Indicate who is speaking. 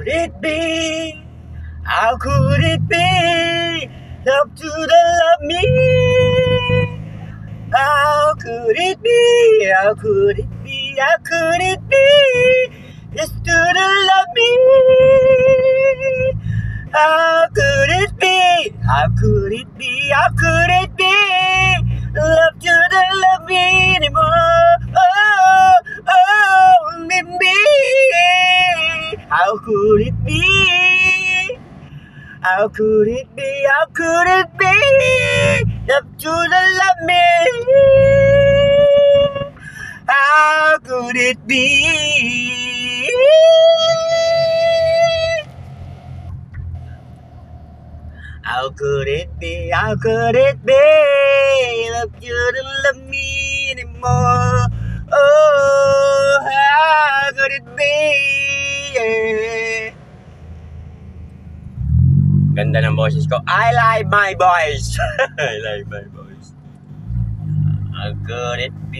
Speaker 1: it be? How could it be? Love to the love me. How could it be? How could it be? How could it be? It's to the love me. How could it be? How could it be? How could it be? Love to the love me anymore. Oh, oh, me. How could it be? How could it be? How could it be? Love to the love me. How could it be? How could it be? How could it be? Love you don't love me anymore. Oh, how could it be? Yeah. Ganda ng boses ko. I like my voice. I like my voice. How could it be?